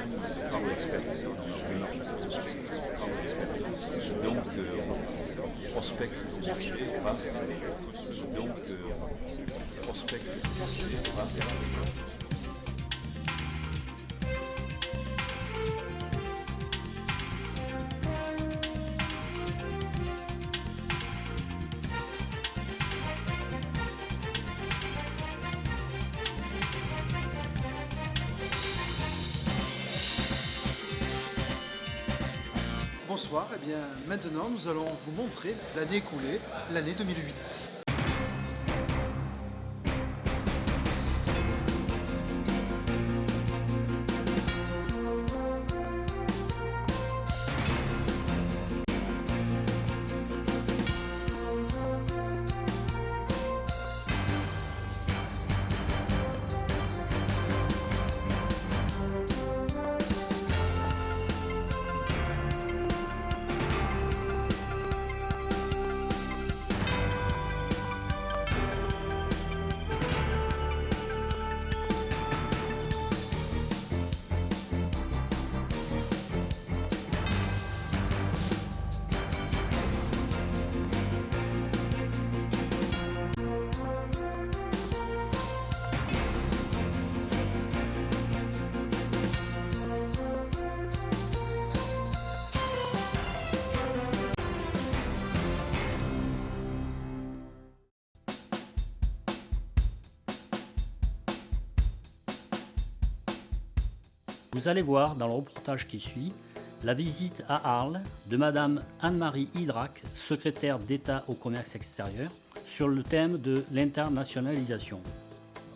accompagne par l'expertise. Donc, on prospecte ces marchés grâce. Donc, on prospecte ces marchés grâce. Bonsoir, et bien maintenant nous allons vous montrer l'année écoulée, l'année 2008. Vous allez voir dans le reportage qui suit la visite à Arles de Madame Anne-Marie Idrac, secrétaire d'État au commerce extérieur, sur le thème de l'internationalisation.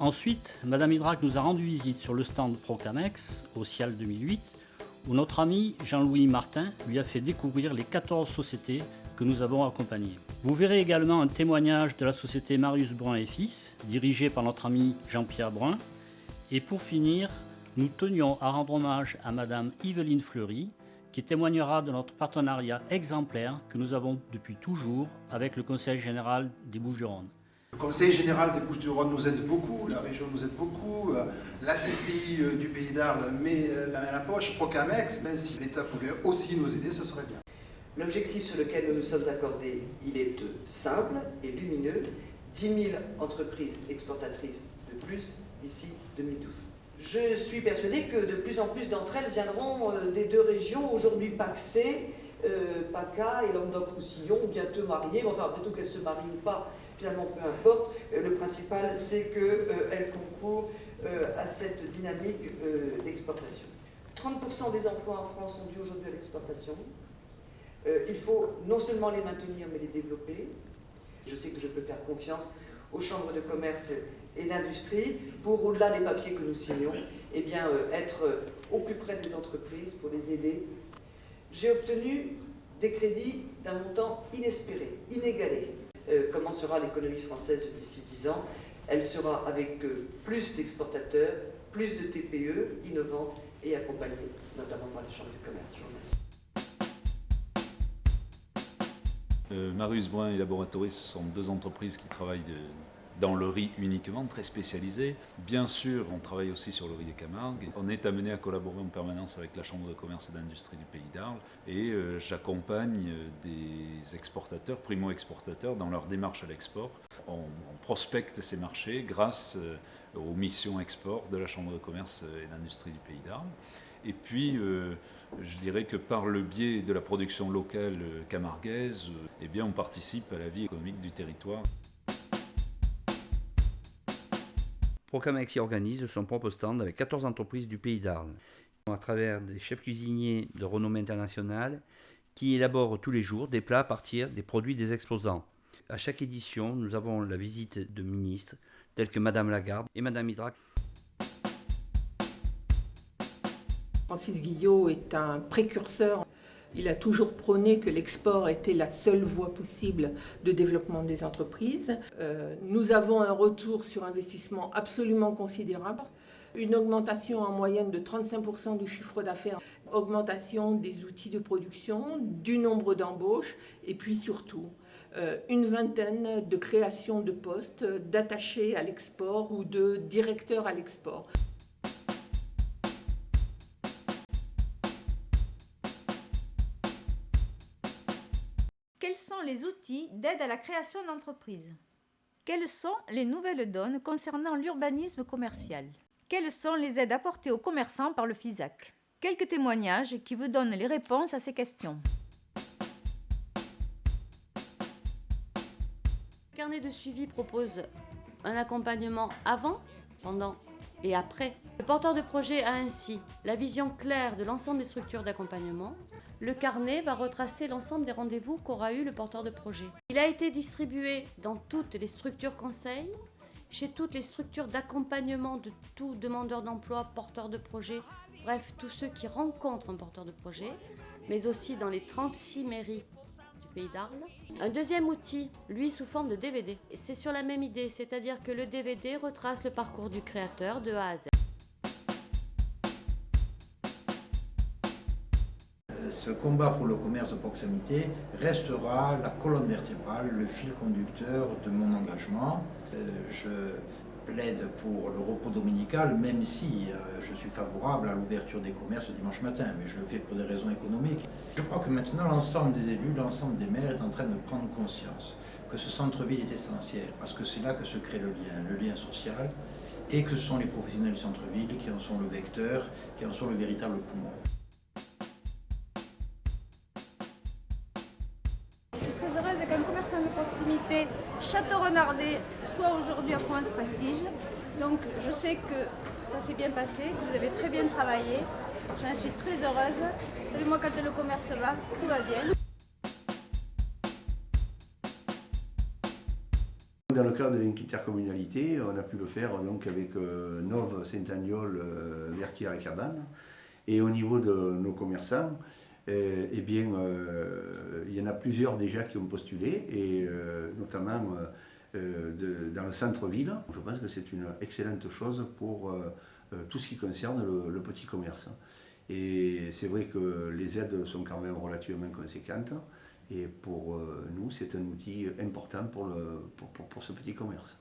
Ensuite, Madame Idrac nous a rendu visite sur le stand Procamex au Cial 2008, où notre ami Jean-Louis Martin lui a fait découvrir les 14 sociétés que nous avons accompagnées. Vous verrez également un témoignage de la société Marius Brun et Fils, dirigée par notre ami Jean-Pierre Brun. Et pour finir, nous tenions à rendre hommage à Madame Yveline Fleury, qui témoignera de notre partenariat exemplaire que nous avons depuis toujours avec le Conseil général des Bouches-du-Rhône. Le Conseil général des Bouches-du-Rhône nous aide beaucoup, la région nous aide beaucoup, la CCI du Pays d'Arles met la main à la poche, Procamex, mais si l'État pouvait aussi nous aider, ce serait bien. L'objectif sur lequel nous nous sommes accordés, il est simple et lumineux, 10 000 entreprises exportatrices de plus d'ici 2012. Je suis persuadé que de plus en plus d'entre elles viendront des deux régions, aujourd'hui PAC-C, PACA et Languedoc-Roussillon, bientôt mariées, mais enfin, après tout qu'elles se marient ou pas, finalement peu importe. Le principal, c'est qu'elles concourent à cette dynamique d'exportation. 30% des emplois en France sont dus aujourd'hui à l'exportation. Il faut non seulement les maintenir, mais les développer. Je sais que je peux faire confiance aux chambres de commerce et d'industrie pour, au-delà des papiers que nous signons, eh bien, être au plus près des entreprises pour les aider. J'ai obtenu des crédits d'un montant inespéré, inégalé. Comment sera l'économie française d'ici 10 ans? Elle sera avec plus d'exportateurs, plus de TPE innovantes et accompagnées notamment par les chambres de commerce. Je vous remercie. Marius Brun et Laboratories, ce sont deux entreprises qui travaillent dans le riz uniquement, très spécialisées. Bien sûr, on travaille aussi sur le riz des Camargues. On est amené à collaborer en permanence avec la Chambre de commerce et d'industrie du Pays d'Arles et j'accompagne des exportateurs, primo-exportateurs, dans leur démarche à l'export. On prospecte ces marchés grâce aux missions export de la Chambre de commerce et d'industrie du Pays d'Arles. Et puis, je dirais que par le biais de la production locale camarguaise, eh bien, on participe à la vie économique du territoire. Procamex y organise son propre stand avec 14 entreprises du Pays d'Arles, à travers des chefs cuisiniers de renommée internationale qui élaborent tous les jours des plats à partir des produits des exposants. À chaque édition, nous avons la visite de ministres tels que Madame Lagarde et Madame Idrac. Francis Guillot est un précurseur. Il a toujours prôné que l'export était la seule voie possible de développement des entreprises. Nous avons un retour sur investissement absolument considérable. Une augmentation en moyenne de 35% du chiffre d'affaires, augmentation des outils de production, du nombre d'embauches et puis surtout une vingtaine de créations de postes d'attachés à l'export ou de directeurs à l'export. Quels sont les outils d'aide à la création d'entreprises? Quelles sont les nouvelles donnes concernant l'urbanisme commercial? Quelles sont les aides apportées aux commerçants par le FISAC? Quelques témoignages qui vous donnent les réponses à ces questions. Le carnet de suivi propose un accompagnement avant, pendant et après. Le porteur de projet a ainsi la vision claire de l'ensemble des structures d'accompagnement. Le carnet va retracer l'ensemble des rendez-vous qu'aura eu le porteur de projet. Il a été distribué dans toutes les structures conseils, chez toutes les structures d'accompagnement de tout demandeur d'emploi, porteur de projet, bref, tous ceux qui rencontrent un porteur de projet, mais aussi dans les 36 mairies du Pays d'Arles. Un deuxième outil, lui, sous forme de DVD. C'est sur la même idée, c'est-à-dire que le DVD retrace le parcours du créateur de A à Z. Ce combat pour le commerce de proximité restera la colonne vertébrale, le fil conducteur de mon engagement. Je plaide pour le repos dominical, même si je suis favorable à l'ouverture des commerces dimanche matin, mais je le fais pour des raisons économiques. Je crois que maintenant l'ensemble des élus, l'ensemble des maires est en train de prendre conscience que ce centre-ville est essentiel, parce que c'est là que se crée le lien social, et que ce sont les professionnels du centre-ville qui en sont le vecteur, qui en sont le véritable poumon. Je suis très heureuse qu'un commerçant de proximité château-renardais soit aujourd'hui à Provence Prestige. Donc je sais que ça s'est bien passé, que vous avez très bien travaillé. J'en suis très heureuse. Vous savez, moi, quand le commerce va, tout va bien. Dans le cadre de l'intercommunalité, on a pu le faire donc avec Nove, Saint-Agnol, Verquières et Cabannes. Et au niveau de nos commerçants, eh bien, il y en a plusieurs déjà qui ont postulé, et notamment dans le centre-ville. Je pense que c'est une excellente chose pour tout ce qui concerne le petit commerce. Et c'est vrai que les aides sont quand même relativement conséquentes, et pour nous, c'est un outil important pour ce petit commerce.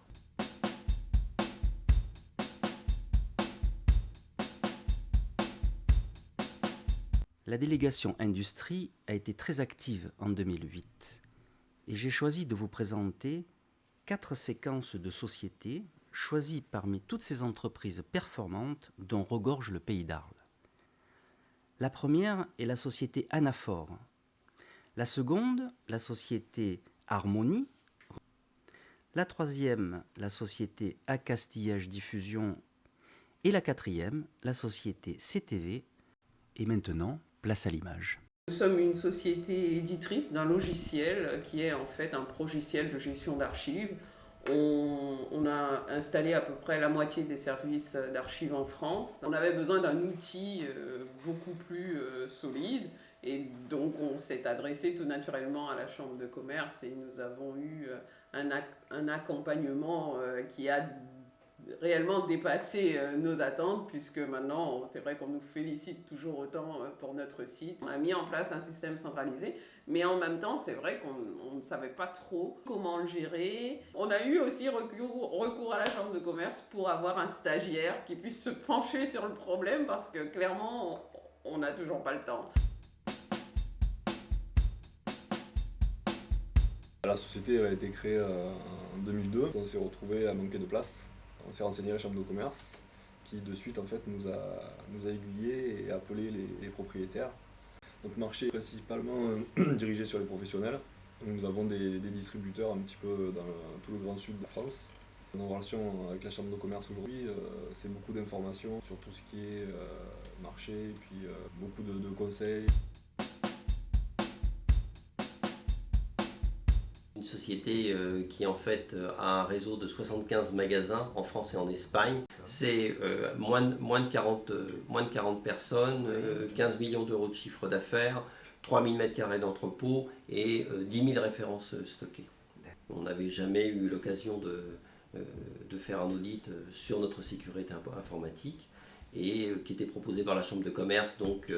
La délégation industrie a été très active en 2008 et j'ai choisi de vous présenter 4 séquences de sociétés choisies parmi toutes ces entreprises performantes dont regorge le Pays d'Arles. La première est la société Anaphore. La seconde, la société Harmonie. La troisième, la société Accastillage Diffusion. Et la quatrième, la société CTV. Et maintenant, place à l'image. Nous sommes une société éditrice d'un logiciel qui est en fait un progiciel de gestion d'archives. On a installé à peu près la moitié des services d'archives en France. On avait besoin d'un outil beaucoup plus solide, et donc on s'est adressé tout naturellement à la Chambre de commerce, et nous avons eu un accompagnement qui a réellement dépassé nos attentes, puisque maintenant c'est vrai qu'on nous félicite toujours autant pour notre site. On a mis en place un système centralisé, mais en même temps c'est vrai qu'on ne savait pas trop comment le gérer. On a eu aussi recours à la Chambre de commerce pour avoir un stagiaire qui puisse se pencher sur le problème, parce que clairement on n'a toujours pas le temps. La société elle a été créée en 2002, on s'est retrouvé à manquer de place. On s'est renseigné à la Chambre de commerce, qui de suite en fait nous a aiguillés et appelé les propriétaires. Notre marché est principalement dirigé sur les professionnels. Nous avons des distributeurs un petit peu dans tout le grand sud de la France. Nos relations avec la Chambre de commerce aujourd'hui, c'est beaucoup d'informations sur tout ce qui est marché, et puis beaucoup de conseils. Une société qui en fait a un réseau de 75 magasins en France et en Espagne. C'est moins de 40 personnes, 15 millions d'euros de chiffre d'affaires, 3000 m² d'entrepôt et 10 000 références stockées. On n'avait jamais eu l'occasion de faire un audit sur notre sécurité informatique, et qui était proposé par la Chambre de commerce, donc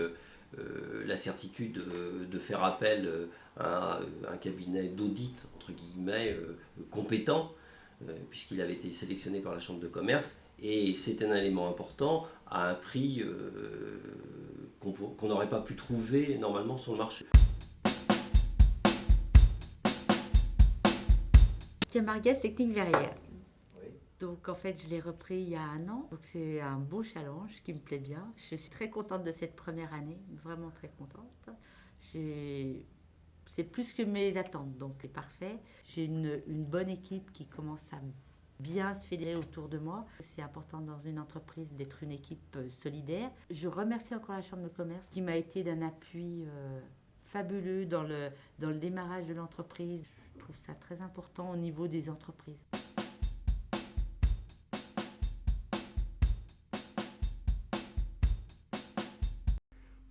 la certitude de faire appel à un cabinet d'audit, entre guillemets, compétent, puisqu'il avait été sélectionné par la Chambre de commerce, et c'est un élément important, à un prix qu'on n'aurait pas pu trouver normalement sur le marché. Camarguès Technique Verrière. Donc en fait, je l'ai repris il y a 1 an. Donc c'est un beau challenge qui me plaît bien. Je suis très contente de cette première année, vraiment très contente. C'est plus que mes attentes, donc c'est parfait. J'ai une bonne équipe qui commence à bien se fédérer autour de moi. C'est important dans une entreprise d'être une équipe solidaire. Je remercie encore la Chambre de commerce qui m'a été d'un appui fabuleux dans le démarrage de l'entreprise. Je trouve ça très important au niveau des entreprises.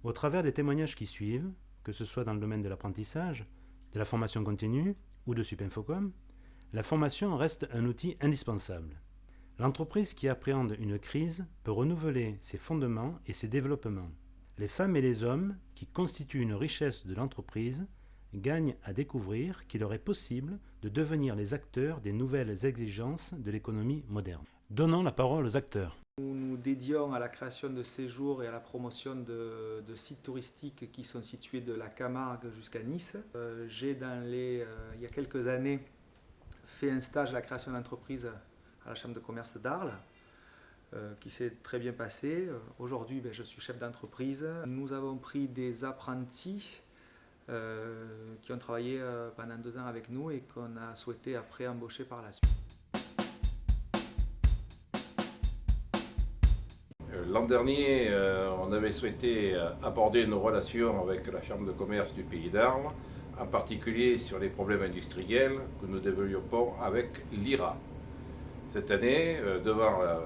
Au travers des témoignages qui suivent, que ce soit dans le domaine de l'apprentissage, de la formation continue ou de Supinfocom, la formation reste un outil indispensable. L'entreprise qui appréhende une crise peut renouveler ses fondements et ses développements. Les femmes et les hommes, qui constituent une richesse de l'entreprise, gagnent à découvrir qu'il leur est possible de devenir les acteurs des nouvelles exigences de l'économie moderne. Donnons la parole aux acteurs. Nous nous dédions à la création de séjours et à la promotion de sites touristiques qui sont situés de la Camargue jusqu'à Nice. J'ai il y a quelques années fait un stage à la création d'entreprise à la Chambre de commerce d'Arles qui s'est très bien passé. Aujourd'hui, je suis chef d'entreprise. Nous avons pris des apprentis qui ont travaillé pendant 2 ans avec nous et qu'on a souhaité après embaucher par la suite. L'an dernier, on avait souhaité aborder nos relations avec la Chambre de commerce du Pays d'Arles, en particulier sur les problèmes industriels que nous développons avec l'IRA. Cette année, devant la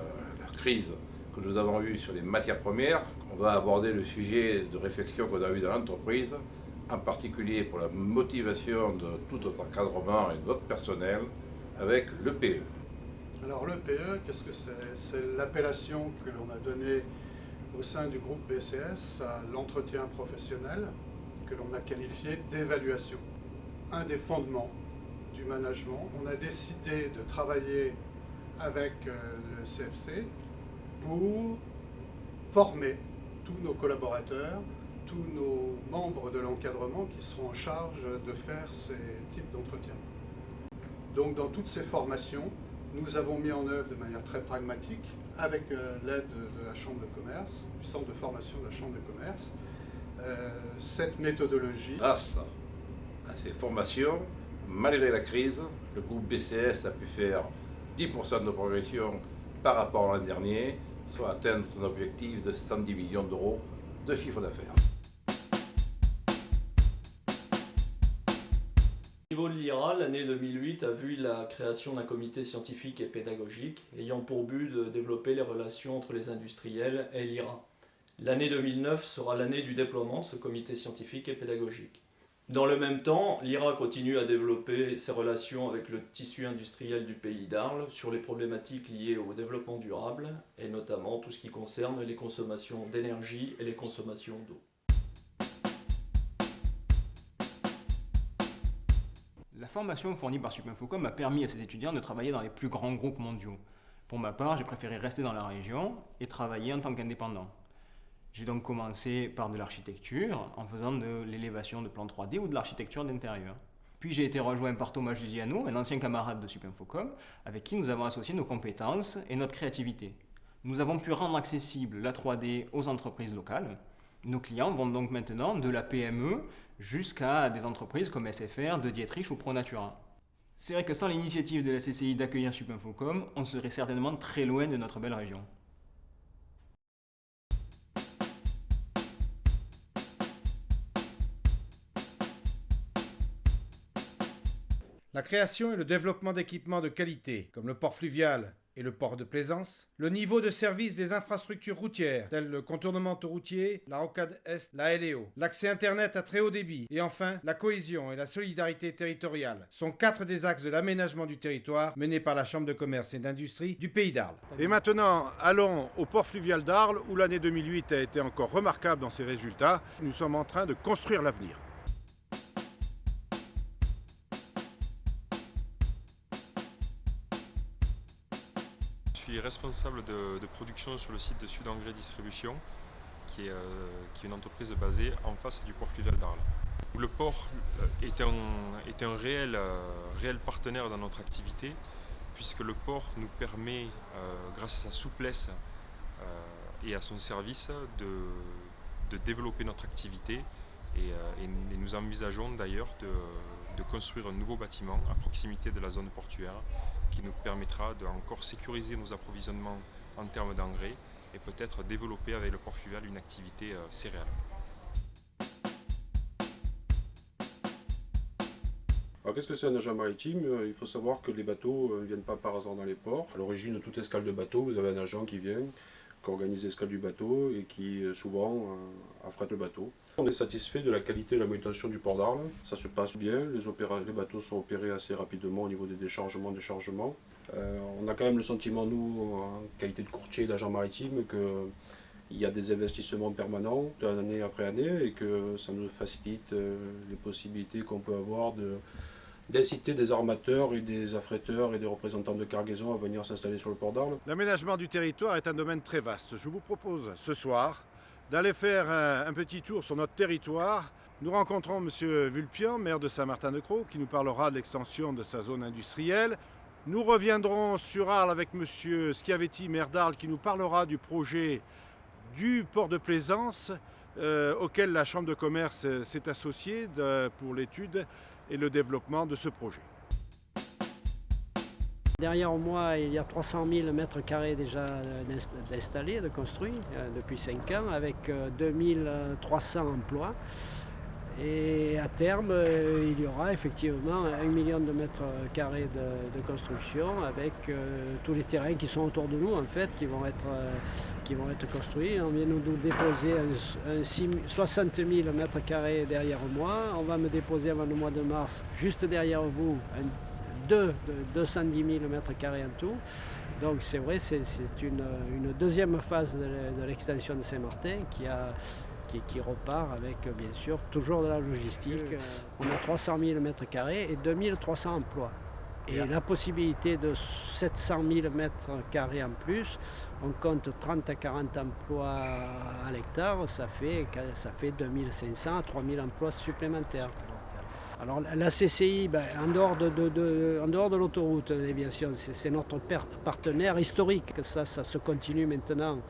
crise que nous avons eue sur les matières premières, on va aborder le sujet de réflexion qu'on a eu dans l'entreprise, en particulier pour la motivation de tout notre encadrement et de notre personnel avec l'EPE. Alors l'EPE, qu'est-ce que c'est? C'est l'appellation que l'on a donnée au sein du groupe BCS à l'entretien professionnel, que l'on a qualifié d'évaluation. Un des fondements du management, on a décidé de travailler avec le CFC pour former tous nos collaborateurs, tous nos membres de l'encadrement qui seront en charge de faire ces types d'entretiens. Donc dans toutes ces formations, nous avons mis en œuvre de manière très pragmatique, avec l'aide de la Chambre de commerce, du centre de formation de la Chambre de commerce, cette méthodologie. Grâce à ces formations, malgré la crise, le groupe BCS a pu faire 10% de progression par rapport à l'an dernier, soit atteindre son objectif de 110 millions d'euros de chiffre d'affaires. Au niveau de l'IRA, l'année 2008 a vu la création d'un comité scientifique et pédagogique ayant pour but de développer les relations entre les industriels et l'IRA. L'année 2009 sera l'année du déploiement de ce comité scientifique et pédagogique. Dans le même temps, l'IRA continue à développer ses relations avec le tissu industriel du Pays d'Arles sur les problématiques liées au développement durable et notamment tout ce qui concerne les consommations d'énergie et les consommations d'eau. La formation fournie par Supinfocom a permis à ses étudiants de travailler dans les plus grands groupes mondiaux. Pour ma part, j'ai préféré rester dans la région et travailler en tant qu'indépendant. J'ai donc commencé par de l'architecture, en faisant de l'élévation de plans 3D ou de l'architecture d'intérieur. Puis j'ai été rejoint par Thomas Jusiano, un ancien camarade de Supinfocom, avec qui nous avons associé nos compétences et notre créativité. Nous avons pu rendre accessible la 3D aux entreprises locales. Nos clients vont donc maintenant de la PME jusqu'à des entreprises comme SFR, De Dietrich ou ProNatura. C'est vrai que sans l'initiative de la CCI d'accueillir Supinfocom, on serait certainement très loin de notre belle région. La création et le développement d'équipements de qualité, comme le port fluvial et le port de plaisance, le niveau de service des infrastructures routières, telles le contournement autoroutier, la rocade Est, la LEO, l'accès Internet à très haut débit, et enfin la cohésion et la solidarité territoriale, sont 4 des axes de l'aménagement du territoire menés par la Chambre de commerce et d'industrie du Pays d'Arles. Et maintenant, allons au port fluvial d'Arles, où l'année 2008 a été encore remarquable dans ses résultats. Nous sommes en train de construire l'avenir. Je suis responsable de production sur le site de Sud Engrais Distribution, qui est une entreprise basée en face du port fluvial d'Arles. Le port est un réel partenaire dans notre activité, puisque le port nous permet, grâce à sa souplesse et à son service, de développer notre activité. Et nous envisageons d'ailleurs de construire un nouveau bâtiment à proximité de la zone portuaire qui nous permettra de encore sécuriser nos approvisionnements en termes d'engrais et peut-être développer avec le port fluvial une activité céréale. Alors qu'est-ce que c'est un agent maritime? Il faut savoir que les bateaux ne viennent pas par hasard dans les ports. À l'origine de toute escale de bateau, vous avez un agent qui vient, qui organise l'escale du bateau et qui souvent affrète le bateau. On est satisfait de la qualité de la manutention du port d'Arles. Ça se passe bien, les bateaux sont opérés assez rapidement au niveau des déchargements, déchargements. On a quand même le sentiment, nous, en qualité de courtier d'agent maritime, qu'il y a des investissements permanents d'année après année et que ça nous facilite les possibilités qu'on peut avoir d'inciter des armateurs et des affréteurs et des représentants de cargaison à venir s'installer sur le port d'Arles. L'aménagement du territoire est un domaine très vaste. Je vous propose ce soir d'aller faire un petit tour sur notre territoire. Nous rencontrons M. Vulpian, maire de Saint-Martin-de-Crau, qui nous parlera de l'extension de sa zone industrielle. Nous reviendrons sur Arles avec M. Schiavetti, maire d'Arles, qui nous parlera du projet du port de plaisance auquel la Chambre de commerce s'est associée pour l'étude et le développement de ce projet. Derrière moi, il y a 300 000 mètres carrés déjà d'installés, de construits depuis 5 ans, avec 2300 emplois. Et à terme, il y aura effectivement 1 million de mètres carrés de construction avec tous les terrains qui sont autour de nous en fait, qui vont être construits. On vient nous déposer 60 000 mètres carrés derrière moi. On va me déposer avant le mois de mars, juste derrière vous, 210 000 mètres carrés en tout. Donc c'est vrai, c'est une deuxième phase de l'extension de Saint-Martin qui repart avec, bien sûr, toujours de la logistique. On a 300 000 mètres carrés et 2300 emplois. Et la possibilité de 700 000 mètres carrés en plus, on compte 30 à 40 emplois à l'hectare, ça fait 2500 à 3000 emplois supplémentaires. Alors la CCI, en dehors de l'autoroute de l'aviation, c'est notre partenaire historique. Ça se continue maintenant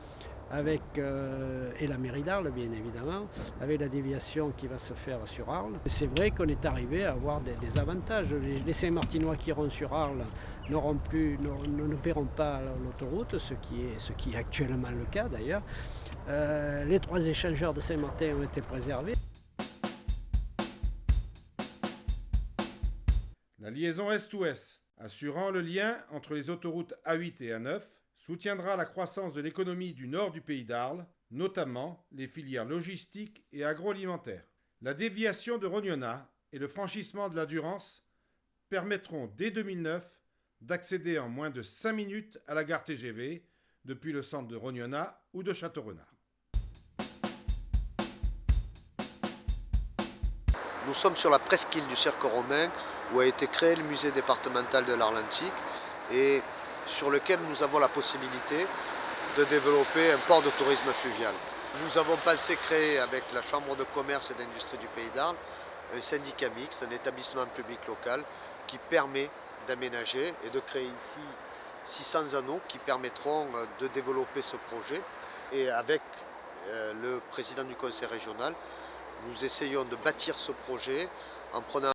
avec et la mairie d'Arles, bien évidemment, avec la déviation qui va se faire sur Arles. C'est vrai qu'on est arrivé à avoir des avantages. Les Saint-Martinois qui iront sur Arles ne paieront pas l'autoroute, ce qui est actuellement le cas d'ailleurs. Les 3 échangeurs de Saint-Martin ont été préservés. La liaison Est-Ouest, assurant le lien entre les autoroutes A8 et A9, soutiendra la croissance de l'économie du nord du pays d'Arles, notamment les filières logistiques et agroalimentaires. La déviation de Rognona et le franchissement de la Durance permettront dès 2009 d'accéder en moins de 5 minutes à la gare TGV depuis le centre de Rognona ou de Châteaurenard. Nous sommes sur la presqu'île du Cirque romain où a été créé le musée départemental de l'art antique et sur lequel nous avons la possibilité de développer un port de tourisme fluvial. Nous avons pensé créer avec la Chambre de commerce et d'industrie du pays d'Arles un syndicat mixte, un établissement public local qui permet d'aménager et de créer ici 600 anneaux qui permettront de développer ce projet. Et avec le président du conseil régional, nous essayons de bâtir ce projet en prenant